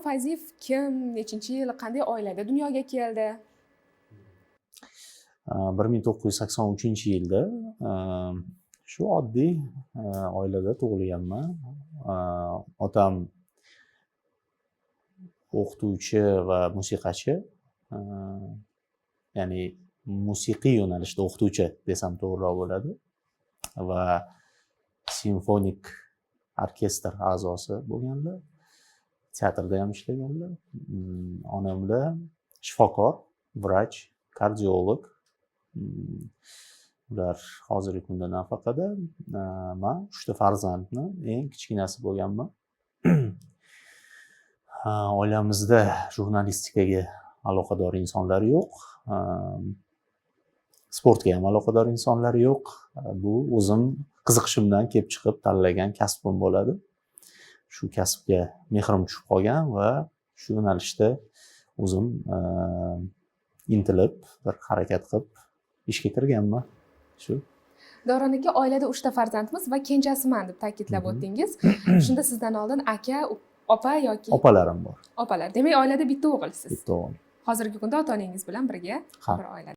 Fayziyev kim, nechinchi yil, qanday oilada dunyoga keldi? 1983 yilda shu oddiy oilada tug'ilganman. Otam o'qituvchi va musiqachi, ya'ni musiqiy yo'nalishda o'qituvchi desam to'g'riroq bo'ladi va simfonik orkestr a'zosi bo'lganlar. Teatrda ham ishlaganlar. Onamlar shifokor, vrach, kardiolog. Ular hozirgi kunda nafaqada. Men 3 farzandni eng kichkinasi bo'lganman. Oilamizda jurnalistikaga aloqador insonlar yo'q. Sportga ham aloqador insonlar yo'q. Bu o'zim qiziqishimdan kelib chiqib tanlagan kasbim bo'ladi. Shu kasbga mehrim tushib qolgan va shu yo'nalishda o'zim intilib, bir harakat qilib ishga kirganman. Shu. Davron aka, oilada 3 farzandmiz va kenjasiman deb ta'kidlab o'tdingiz. Shunda sizdan oldin aka, opa yoki Opalarim bor. opalar. Demak, oilada bitta o'g'ilsiz. Bitta o'g'il. Hozirgi kunda ota-onangiz bilan birga bir oilada.